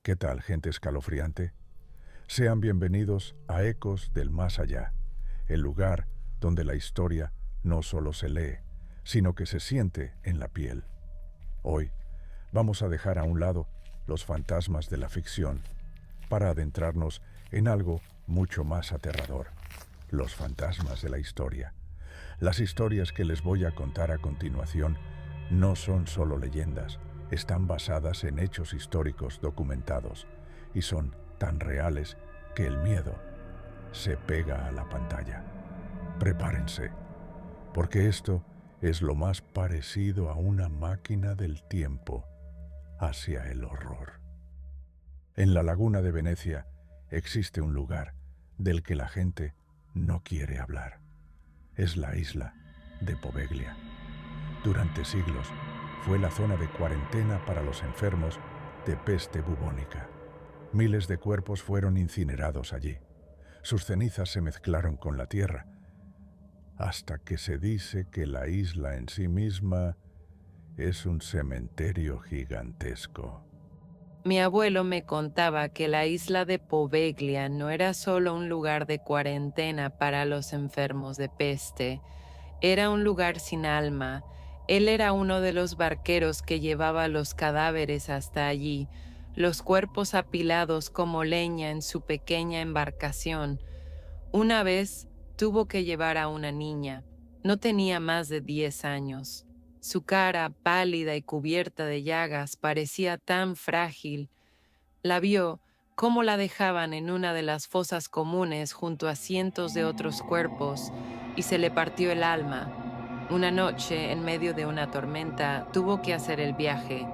¿Qué tal, gente escalofriante? Sean bienvenidos a Ecos del Más Allá, el lugar donde la historia no solo se lee, sino que se siente en la piel. Hoy vamos a dejar a un lado los fantasmas de la ficción para adentrarnos en algo mucho más aterrador: los fantasmas de la historia. Las historias que les voy a contar a continuación no son solo leyendas, están basadas en hechos históricos documentados y son tan reales que el miedo se pega a la pantalla. Prepárense, porque esto es lo más parecido a una máquina del tiempo hacia el horror. En la laguna de Venecia existe un lugar del que la gente no quiere hablar. Es la isla de Poveglia. Durante siglos fue la zona de cuarentena para los enfermos de peste bubónica. Miles de cuerpos fueron incinerados allí. Sus cenizas se mezclaron con la tierra, hasta que se dice que la isla en sí misma es un cementerio gigantesco. Mi abuelo me contaba que la isla de Poveglia no era solo un lugar de cuarentena para los enfermos de peste, era un lugar sin alma. Él era uno de los barqueros que llevaba los cadáveres hasta allí, los cuerpos apilados como leña en su pequeña embarcación. Una vez tuvo que llevar a una niña. No tenía más de 10 años. Su cara, pálida y cubierta de llagas, parecía tan frágil. La vio cómo la dejaban en una de las fosas comunes junto a cientos de otros cuerpos y se le partió el alma. Una noche, en medio de una tormenta, tuvo que hacer el viaje.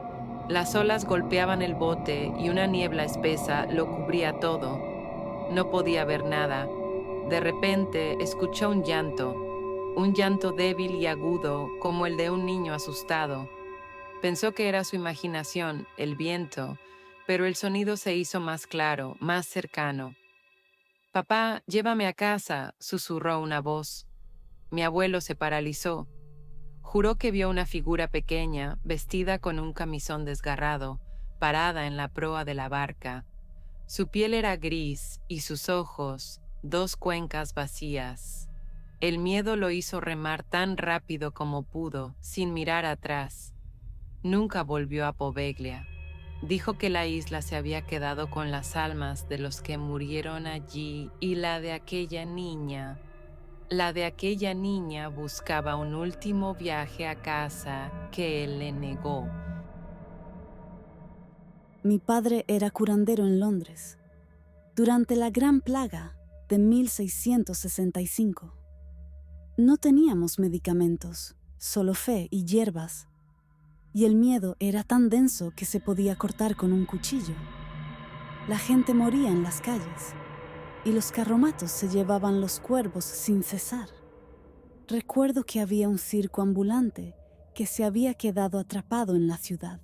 Las olas golpeaban el bote y una niebla espesa lo cubría todo. No podía ver nada. De repente escuchó un llanto débil y agudo como el de un niño asustado. Pensó que era su imaginación, el viento, pero el sonido se hizo más claro, más cercano. «Papá, llévame a casa», susurró una voz. Mi abuelo se paralizó. Juró que vio una figura pequeña, vestida con un camisón desgarrado, parada en la proa de la barca. Su piel era gris y sus ojos, dos cuencas vacías. El miedo lo hizo remar tan rápido como pudo, sin mirar atrás. Nunca volvió a Poveglia. Dijo que la isla se había quedado con las almas de los que murieron allí y la de aquella niña. La de aquella niña buscaba un último viaje a casa que él le negó. Mi padre era curandero en Londres, durante la Gran Plaga de 1665. No teníamos medicamentos, solo fe y hierbas, y el miedo era tan denso que se podía cortar con un cuchillo. La gente moría en las calles, y los carromatos se llevaban los cuervos sin cesar. Recuerdo que había un circo ambulante que se había quedado atrapado en la ciudad.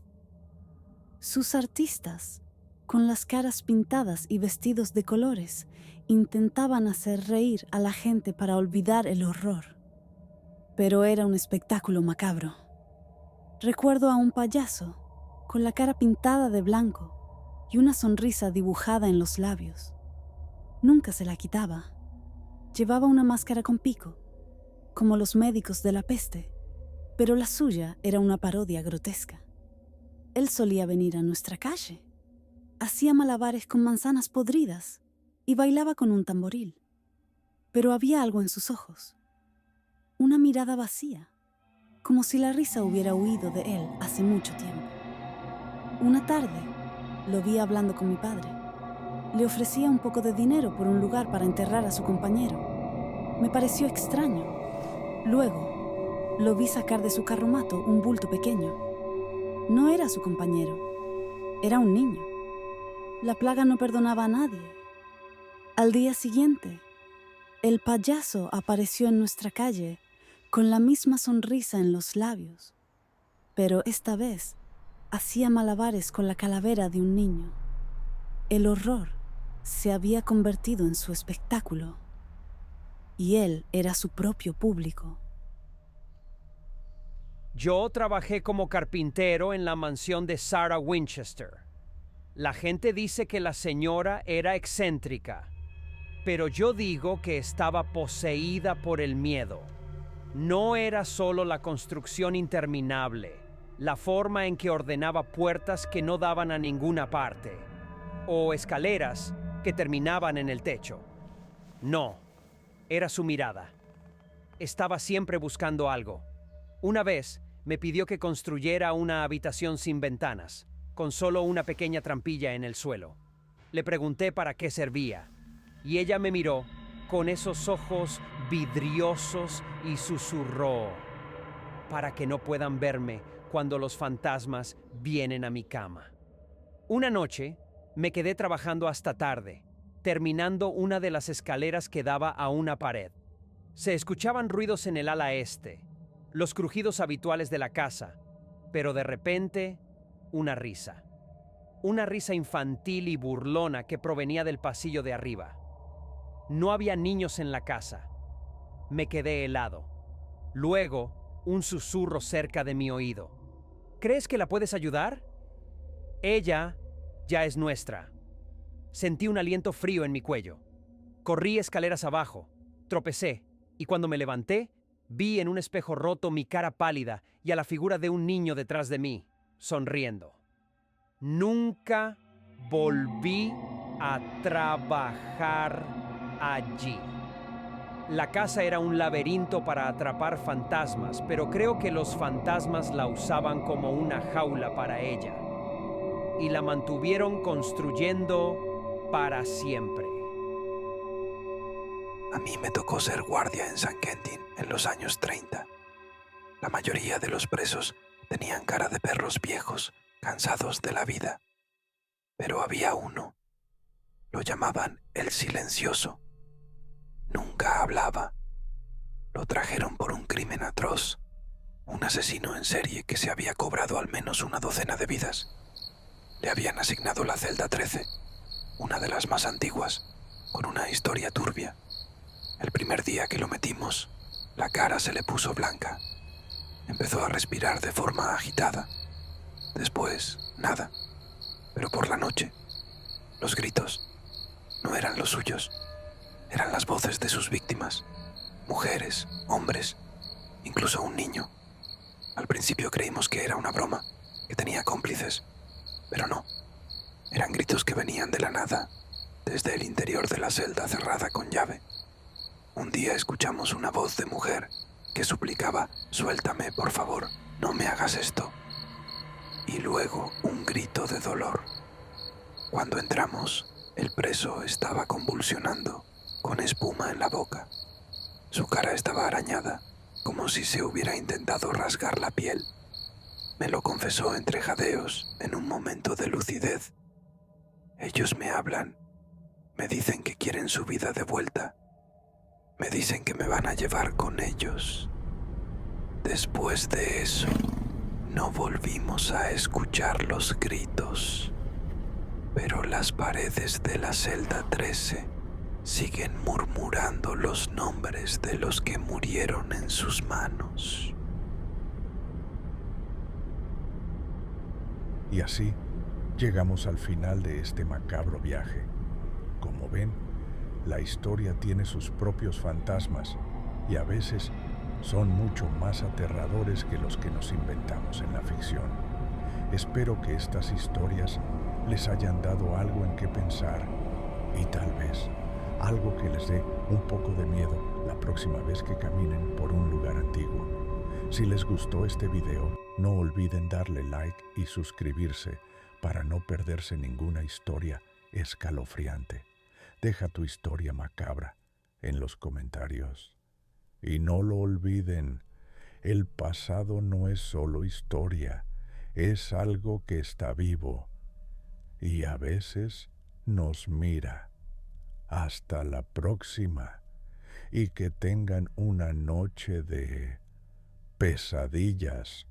Sus artistas, con las caras pintadas y vestidos de colores, intentaban hacer reír a la gente para olvidar el horror. Pero era un espectáculo macabro. Recuerdo a un payaso, con la cara pintada de blanco y una sonrisa dibujada en los labios. Nunca se la quitaba. Llevaba una máscara con pico, como los médicos de la peste, pero la suya era una parodia grotesca. Él solía venir a nuestra calle. Hacía malabares con manzanas podridas y bailaba con un tamboril. Pero había algo en sus ojos. Una mirada vacía, como si la risa hubiera huido de él hace mucho tiempo. Una tarde, lo vi hablando con mi padre. Le ofrecía un poco de dinero por un lugar para enterrar a su compañero. Me pareció extraño. Luego, lo vi sacar de su carromato un bulto pequeño. No era su compañero, era un niño. La plaga no perdonaba a nadie. Al día siguiente, el payaso apareció en nuestra calle con la misma sonrisa en los labios, pero esta vez hacía malabares con la calavera de un niño. El horror se había convertido en su espectáculo, y él era su propio público. Yo trabajé como carpintero en la mansión de Sarah Winchester. La gente dice que la señora era excéntrica, pero yo digo que estaba poseída por el miedo. No era solo la construcción interminable, la forma en que ordenaba puertas que no daban a ninguna parte, o escaleras que terminaban en el techo. No, era su mirada. Estaba siempre buscando algo. Una vez me pidió que construyera una habitación sin ventanas, con solo una pequeña trampilla en el suelo. Le pregunté para qué servía, y ella me miró con esos ojos vidriosos y susurró: para que no puedan verme cuando los fantasmas vienen a mi cama. Una noche me quedé trabajando hasta tarde, terminando una de las escaleras que daba a una pared. Se escuchaban ruidos en el ala este, los crujidos habituales de la casa, pero de repente, una risa. Una risa infantil y burlona que provenía del pasillo de arriba. No había niños en la casa. Me quedé helado. Luego, un susurro cerca de mi oído. ¿Crees que la puedes ayudar? Ella ya es nuestra. Sentí un aliento frío en mi cuello. Corrí escaleras abajo, tropecé, y cuando me levanté, vi en un espejo roto mi cara pálida y a la figura de un niño detrás de mí, sonriendo. Nunca volví a trabajar allí. La casa era un laberinto para atrapar fantasmas, pero creo que los fantasmas la usaban como una jaula para ella. Y la mantuvieron construyendo para siempre. A mí me tocó ser guardia en San Quentin en los años 30. La mayoría de los presos tenían cara de perros viejos, cansados de la vida. Pero había uno. Lo llamaban el silencioso. Nunca hablaba. Lo trajeron por un crimen atroz. Un asesino en serie que se había cobrado al menos una docena de vidas. Le habían asignado la celda 13, una de las más antiguas, con una historia turbia. El primer día que lo metimos, la cara se le puso blanca. Empezó a respirar de forma agitada. Después, nada. Pero por la noche, los gritos no eran los suyos. Eran las voces de sus víctimas. Mujeres, hombres, incluso un niño. Al principio creímos que era una broma, que tenía cómplices. Pero no. Eran gritos que venían de la nada, desde el interior de la celda cerrada con llave. Un día escuchamos una voz de mujer que suplicaba: «Suéltame, por favor, no me hagas esto». Y luego un grito de dolor. Cuando entramos, el preso estaba convulsionando, con espuma en la boca. Su cara estaba arañada, como si se hubiera intentado rasgar la piel. Me lo confesó entre jadeos, en un momento de lucidez. Ellos me hablan. Me dicen que quieren su vida de vuelta. Me dicen que me van a llevar con ellos. Después de eso, no volvimos a escuchar los gritos. Pero las paredes de la celda 13 siguen murmurando los nombres de los que murieron en sus manos. Y así llegamos al final de este macabro viaje. Como ven, la historia tiene sus propios fantasmas y a veces son mucho más aterradores que los que nos inventamos en la ficción. Espero que estas historias les hayan dado algo en qué pensar y tal vez algo que les dé un poco de miedo la próxima vez que caminen por un lugar antiguo. Si les gustó este video, no olviden darle like y suscribirse para no perderse ninguna historia escalofriante. Deja tu historia macabra en los comentarios. Y no lo olviden, el pasado no es solo historia, es algo que está vivo y a veces nos mira. Hasta la próxima y que tengan una noche de pesadillas